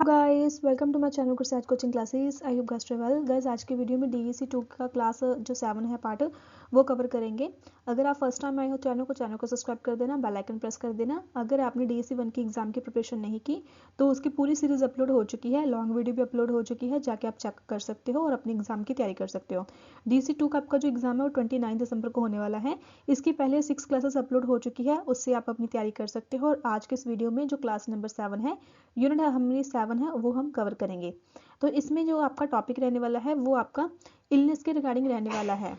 Guys welcome to my channel Gursaj coaching classes. I hope guys travel guys. आज की video में DEC 2 का class जो 7 है पार्ट वो कवर करेंगे। अगर आप फर्स्ट टाइम आए हो चैनल को सब्सक्राइब कर देना, बेल आइकन प्रेस कर देना। अगर आपने डीईसी 1 की एग्जाम की प्रिपरेशन नहीं की तो उसकी पूरी सीरीज अपलोड हो चुकी है, लॉन्ग वीडियो भी अपलोड हो चुकी है, जाके आप चेक कर सकते हो और अपनी एग्जाम की तैयारी कर सकते हो। डीईसी 2 का आपका जो एग्जाम है वो 29 दिसंबर को होने वाला है। इसकी पहले 6 क्लासेस अपलोड हो चुकी है, उससे आप अपनी तैयारी कर सकते हो। और आज के इस वीडियो में जो क्लास नंबर 7 है, यूनिट हमारी 7 है, वो हम कवर करेंगे। तो इसमें जो आपका टॉपिक रहने वाला है वो आपका इलनेस के रिगार्डिंग रहने वाला है।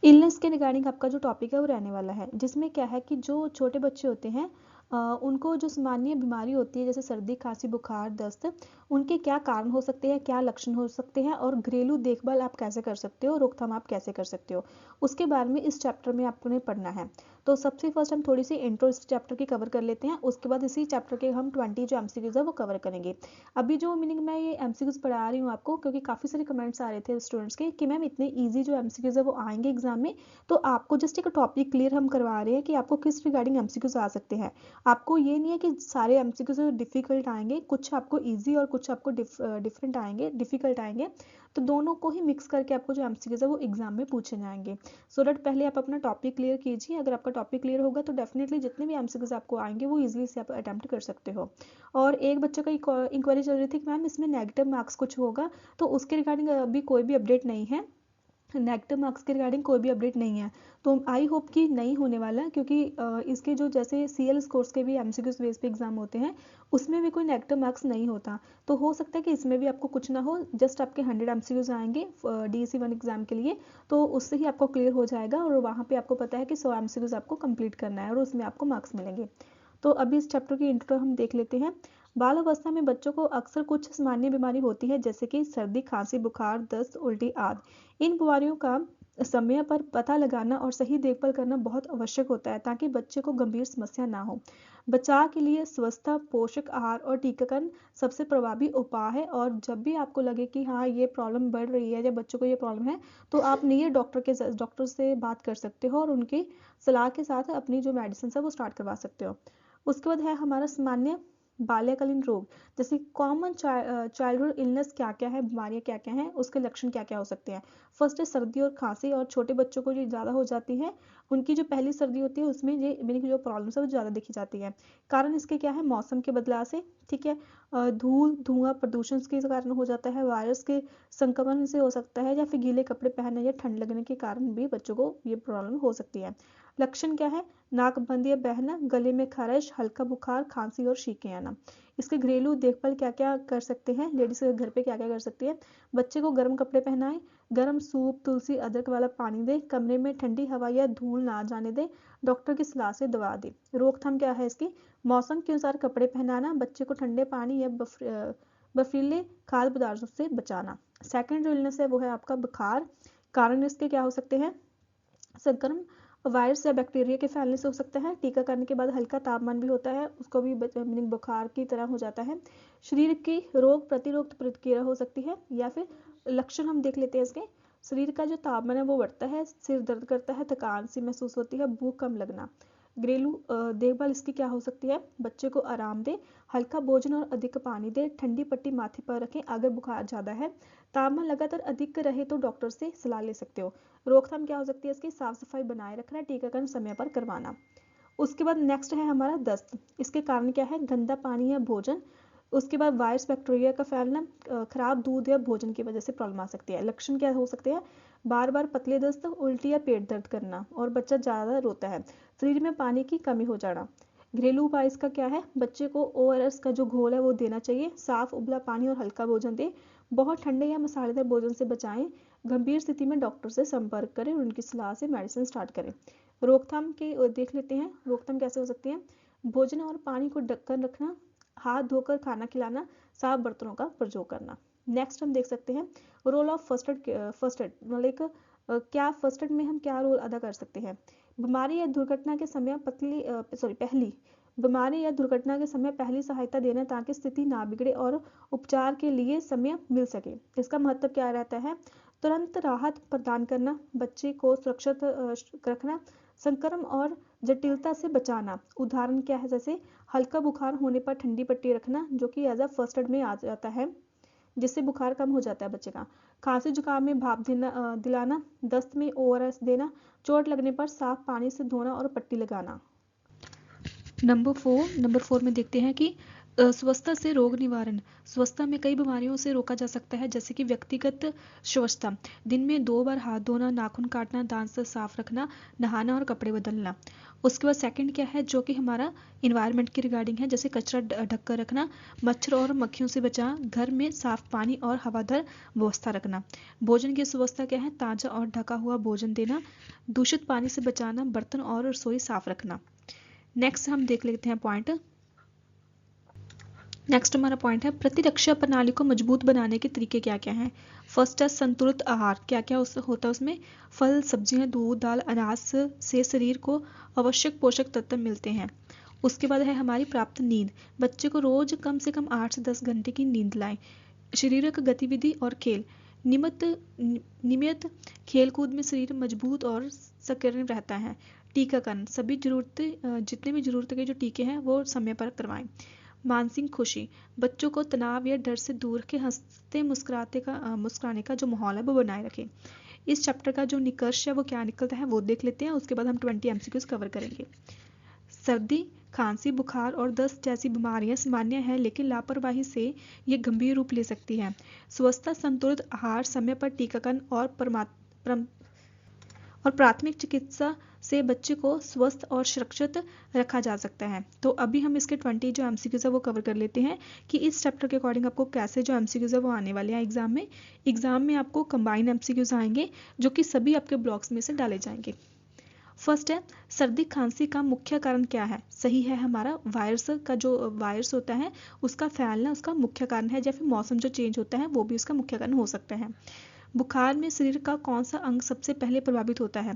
इलनेस के रिगार्डिंग आपका जो टॉपिक है वो रहने वाला है, जिसमें क्या है कि जो छोटे बच्चे होते हैं उनको जो सामान्य बीमारी होती है जैसे सर्दी, खांसी, बुखार, दस्त, उनके क्या कारण हो सकते हैं, क्या लक्षण हो सकते हैं और घरेलू देखभाल आप कैसे कर सकते हो, रोकथाम आप कैसे कर सकते हो, उसके बारे में इस चैप्टर में आपने पढ़ना है। तो सबसे फर्स्ट हम थोड़ी सी इंट्रो इस चैप्टर की कवर कर लेते हैं, उसके बाद इसी चैप्टर के हम 20 जो एमसीक्यूज है वो कवर करेंगे। अभी जो मीनिंग मैं ये एमसीक्यूज पढ़ा रही हूँ आपको, क्योंकि काफ़ी सारे कमेंट्स आ रहे थे स्टूडेंट्स के कि मैम इतने ईजी जो एमसीक्यूज है वो आएंगे एग्जाम में, तो आपको जस्ट एक टॉपिक क्लियर हम करवा रहे हैं कि आपको किस रिगार्डिंग एमसीक्यूज आ सकते हैं। आपको ये नहीं है कि सारे एमसीक्यूज डिफिकल्ट आएंगे, कुछ आपको ईजी और कुछ आपको डिफरेंट आएंगे, डिफिकल्ट आएंगे। तो दोनों को ही मिक्स करके आपको जो एमसीक्यूज है वो एग्जाम में पूछे जाएंगे। सो दैट पहले आप अपना टॉपिक क्लियर कीजिए। अगर आपका टॉपिक क्लियर होगा तो डेफिनेटली जितने भी एमसीक्यूज आपको आएंगे वो इजीली से आप अटेम्प्ट कर सकते हो। और एक बच्चे का इंक्वायरी चल रही थी कि मैम इसमें नेगेटिव मार्क्स कुछ होगा, तो उसके रिगार्डिंग अभी कोई भी अपडेट नहीं है। नेगेटिव मार्क्स के रिगार्डिंग कोई भी अपडेट नहीं है, तो आई होप कि नहीं होने वाला, क्योंकि इसके जो जैसे सीएल कोर्स के भी एमसीक्यूज बेस पे एग्जाम होते हैं उसमें भी कोई नेगेटिव मार्क्स नहीं होता। तो हो सकता है कि इसमें भी आपको कुछ ना हो, जस्ट आपके 100 एमसीक्यूज आएंगे डीएससी 1 एग्जाम के लिए, तो उससे ही आपको क्लियर हो जाएगा और वहाँ पे आपको पता है कि 100 एमसीक्यूज आपको कंप्लीट करना है और उसमें आपको मार्क्स मिलेंगे। तो अभी इस चैप्टर की इंट्रो हम देख लेते हैं। बाल अवस्था में बच्चों को अक्सर कुछ सामान्य बीमारी होती है जैसे कि सर्दी, खांसी, बुखार, दस्त, उल्टी आदि। इन बीमारियों का समय पर पता लगाना और सही देखभाल करना बहुत आवश्यक होता है ताकि बच्चे को गंभीर समस्या ना हो। बचाव के लिए स्वस्थता, पोषक आहार और टीकाकरण सबसे प्रभावी उपाय है। और जब भी आपको लगे कि हाँ ये प्रॉब्लम बढ़ रही है या बच्चों को ये प्रॉब्लम है, तो आप नियर डॉक्टर से बात कर सकते हो और उनकी सलाह के साथ अपनी जो मेडिसिन है वो स्टार्ट करवा सकते हो। उसके बाद है हमारा सामान्य बाल्यकालीन रोग, जैसे कॉमन चाइल्डहुड इलनेस क्या क्या है, बीमारियां क्या क्या हैं, उसके लक्षण क्या क्या हो सकते हैं। फर्स्ट है सर्दी और खांसी, और छोटे बच्चों को जो ज़्यादा हो जाती है, उनकी जो पहली सर्दी होती है उसमें ये मेरी जो प्रॉब्लम्स है वो ज़्यादा देखी जाती है। कारण इसके क्या है, मौसम के बदलाव से, ठीक है, धूल, धुआं, प्रदूषण के कारण हो जाता है, वायरस के संक्रमण से हो सकता है, या फिर गीले कपड़े पहनने या ठंड लगने के कारण भी बच्चों को ये प्रॉब्लम हो सकती है। लक्षण क्या है, नाक बंद या बहना, गले में खराश, हल्का बुखार, खांसी और छींकें आना। इसके घरेलू देखभाल क्या क्या कर सकते हैं, लेडीज के घर पे क्या क्या कर सकती है। बच्चे को गर्म कपड़े पहनाएं, गर्म सूप, तुलसी, अदरक वाला पानी दें, कमरे में ठंडी हवा या धूल ना जाने दें, डॉक्टर की सलाह से दवा दें। रोकथाम क्या है इसकी, मौसम के अनुसार कपड़े पहनाना, बच्चे को ठंडे पानी या बर्फीले खाद्य पदार्थों से बचाना। सेकेंड जो इलनेस है वो है आपका बुखार। कारण इसके क्या हो सकते हैं, संक्रमण वायरस या बैक्टीरिया के फैलने से हो सकता है। टीकाकरण के बाद हल्का तापमान भी होता है, उसको भी मीनिंग बुखार की तरह हो जाता है। शरीर की रोग प्रतिरोध प्रतिक्रिया हो सकती है, या फिर लक्षण हम देख लेते हैं इसके। शरीर का जो तापमान है वो बढ़ता है, सिर दर्द करता है, थकान सी महसूस होती है, भूख कम लगना। घरेलू देखभाल इसकी क्या हो सकती है, बच्चे को आराम दे, हल्का भोजन और अधिक पानी दे, ठंडी पट्टी माथे पर रखें अगर बुखार ज़्यादा है, तापमान लगातार अधिक रहे तो डॉक्टर से सलाह ले सकते हो। रोकथाम क्या हो सकती है इसकी, साफ सफाई बनाए रखना, टीकाकरण समय पर करवाना। उसके बाद नेक्स्ट है हमारा दस्त। इसके कारण क्या है, गंदा पानी या भोजन। उसके बाद वायरस बैक्टीरिया का फैलना, खराब दूध या भोजन की वजह से प्रॉब्लम आ सकती है। लक्षण क्या हो सकते हैं, बार बार पतले दस्त, उल्टी या पेट दर्द करना, और बच्चा ज़्यादा रोता है, शरीर में पानी की कमी हो जाना। घरेलू उपाय इसका क्या है, बच्चे को ओआरएस का जो घोल है वो देना चाहिए, साफ उबला पानी और हल्का भोजन दे, बहुत ठंडे या मसालेदार भोजन से बचाएं, गंभीर स्थिति में डॉक्टर से संपर्क करें और उनकी सलाह से मेडिसिन स्टार्ट करें। रोकथाम के देख लेते हैं, रोकथाम कैसे हो सकती है। भोजन और पानी को ढककर रखना, हाथ धोकर खाना खिलाना, साफ बर्तनों का प्रयोग करना। नेक्स्ट हम देख सकते हैं role of first aid. First aid मतलब क्या फर्स्ट एड में हम क्या रोल अदा कर सकते हैं। बीमारी या दुर्घटना के समय पहली बीमारी या दुर्घटना के समय पहली सहायता देना ताकि स्थिति ना बिगड़े और उपचार के लिए समय मिल सके। इसका महत्व क्या रहता है, तुरंत राहत प्रदान करना, बच्चे को सुरक्षित रखना, संक्रमण और जटिलता से बचाना, उदाहरण क्या है, जैसे हल्का बुखार होने पर ठंडी पट्टी रखना, जो कि एज अ फर्स्ट एड में आ जाता है, जिससे बुखार कम हो जाता है बच्चे का। खांसी जुकाम में भाप दिलाना, दस्त में ORS देना, चोट लगने पर साफ पानी से धोना और पट्टी लगाना। नंबर 4 में देखते हैं कि स्वच्छता से रोग निवारण। स्वच्छता में कई बीमारियों से रोका जा सकता है, जैसे कि व्यक्तिगत स्वच्छता, दिन में 2 बार हाथ धोना, नाखून काटना, दांत से साफ रखना, नहाना और कपड़े बदलना। उसके बाद सेकंड क्या है, जो कि हमारा इन्वायरमेंट की रिगार्डिंग है, जैसे कचरा ढक कर रखना, मच्छर और मक्खियों से बचाव, घर में साफ पानी और हवादार व्यवस्था रखना। भोजन की स्वच्छता क्या है, ताजा और ढका हुआ भोजन देना, दूषित पानी से बचाना, बर्तन और रसोई साफ रखना। नेक्स्ट हम देख लेते हैं पॉइंट। नेक्स्ट हमारा पॉइंट है प्रतिरक्षा प्रणाली को मजबूत बनाने के तरीके क्या क्या हैं। फर्स्ट है संतुलित आहार, क्या क्या होता है उसमें, फल, सब्जियां, दूध, दाल, अनाज से शरीर को आवश्यक पोषक तत्व मिलते हैं। उसके बाद है हमारी प्राप्त नींद, बच्चे को रोज कम से कम 8 से 10 घंटे की नींद लाएं। शारीरिक गतिविधि और खेल, नियमित खेल कूद में शरीर मजबूत और सक्रिय रहता है। टीकाकरण, सभी जितने भी जरूरत के जो टीके हैं वो समय पर करवाएं। मानसिक खुशी, बच्चों को तनाव या डर से दूर के हंसते मुस्कुराने का जो माहौल है वो बनाए रखें। इस चैप्टर का जो निष्कर्ष है वो क्या निकलता है वो देख लेते हैं, उसके बाद हम 20 MCQs कवर करेंगे। सर्दी, खांसी, बुखार और दस्त जैसी बीमारियां सामान्य हैं, लेकिन लापरवाही से ये गंभीर रूप ले सकती हैं। स्वच्छता, संतुलित आहार, समय पर टीकाकरण और प्राथमिक चिकित्सा से बच्चे को स्वस्थ और सुरक्षित रखा जा सकता है। तो अभी हम इसके 20 जो MCQs है वो कवर कर लेते हैं कि इस चैप्टर के अकॉर्डिंग आपको कैसे जो MCQs है वो आने वाले हैं एग्जाम में आपको कंबाइन MCQs आएंगे, जो कि सभी आपके ब्लॉक्स में से डाले जाएंगे। फर्स्ट है सर्दी खांसी का मुख्य कारण क्या है। सही है हमारा वायरस होता है उसका फैलना उसका मुख्य कारण है, या फिर मौसम जो चेंज होता है वो भी उसका मुख्य कारण हो सकता है। बुखार में शरीर का कौन सा अंग सबसे पहले प्रभावित होता है,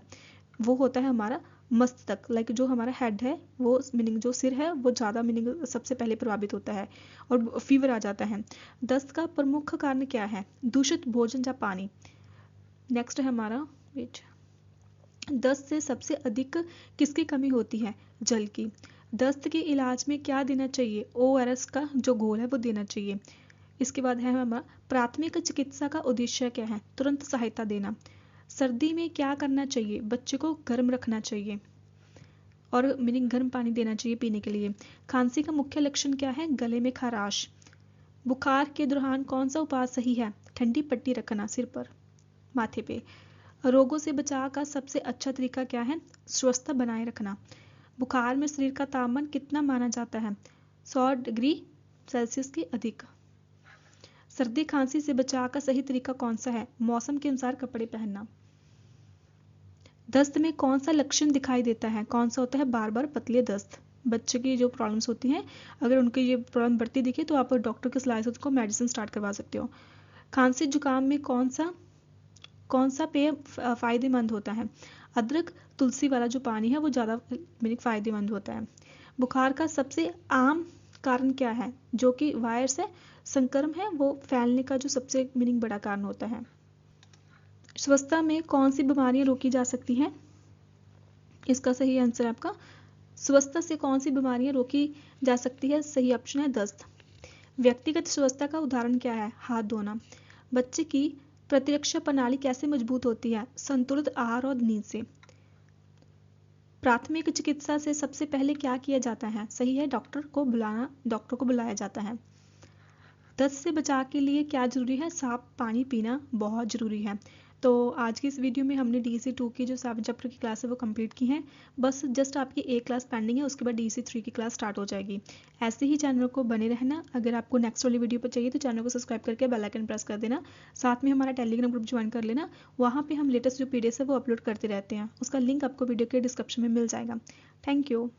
वो होता है हमारा मस्तक, लाइक जो हमारा हेड है वो मीनिंग जो सिर है वो ज़्यादा मीनिंग सबसे पहले प्रभावित होता है और फीवर आ जाता है। दस्त का प्रमुख कारण क्या है, दूषित भोजन या पानी। नेक्स्ट है हमारा दस्त से सबसे अधिक किसकी कमी होती है, जल की। दस्त के इलाज में क्या देना चाहिए, ORS का जो घोल है वो देना चाहिए। इसके बाद है हमारा प्राथमिक चिकित्सा का उद्देश्य क्या है, तुरंत सहायता देना। सर्दी में क्या करना चाहिए, बच्चे को गर्म रखना चाहिए और मीनिंग गर्म पानी देना चाहिए पीने के लिए। खांसी का मुख्य लक्षण क्या है, गले में खराश। बुखार के दौरान कौन सा उपाय सही है, ठंडी पट्टी रखना सिर पर माथे पे। रोगों से बचाव का सबसे अच्छा तरीका क्या है, स्वस्थता बनाए रखना। बुखार में शरीर का तापमान कितना माना जाता है, 100 डिग्री सेल्सियस के अधिक। सर्दी खांसी से बचाव का सही तरीका कौन सा है, मौसम के अनुसार कपड़े पहनना। दस्त में कौन सा लक्षण दिखाई देता है, कौन सा होता है, बार बार पतले दस्त। बच्चे की जो प्रॉब्लम्स होती हैं अगर उनकी ये प्रॉब्लम बढ़ती दिखे तो आप डॉक्टर की सलाह से उसको मेडिसिन स्टार्ट करवा सकते हो। खांसी जुकाम में कौन सा पेय फायदेमंद होता है, अदरक तुलसी वाला जो पानी है वो ज़्यादा फायदेमंद होता है। बुखार का सबसे आम कारण क्या है, जो कि वायरस है, संक्रमण है, वो फैलने का जो सबसे बड़ा कारण होता है। स्वच्छता में कौन सी बीमारियां रोकी जा सकती हैं, इसका सही आंसर आपका स्वच्छता से कौन सी बीमारियां रोकी जा सकती है, सही ऑप्शन है दस्त। व्यक्तिगत स्वच्छता का उदाहरण क्या है, हाथ धोना। बच्चे की प्रतिरक्षा प्रणाली कैसे मजबूत होती है, संतुलित आहार और नींद से। प्राथमिक चिकित्सा से सबसे पहले क्या किया जाता है, सही है डॉक्टर को बुलाया जाता है। दस्त से बचाव के लिए क्या जरूरी है, साफ पानी पीना बहुत जरूरी है। तो आज की इस वीडियो में हमने DEC 2 की जो 7 चैप्टर की क्लास है वो कंप्लीट की है। बस जस्ट आपकी एक क्लास पेंडिंग है, उसके बाद DEC 3 की क्लास स्टार्ट हो जाएगी। ऐसे ही चैनल को बने रहना। अगर आपको नेक्स्ट वाली वीडियो पर चाहिए तो चैनल को सब्सक्राइब करके बेल आइकन प्रेस कर देना। साथ में हमारा टेलीग्राम ग्रुप ज्वाइन कर लेना, वहाँ पर हम लेटेस्ट जो PDF है वो अपलोड करते रहते हैं। उसका लिंक आपको वीडियो के डिस्क्रिप्शन में मिल जाएगा। Thank you.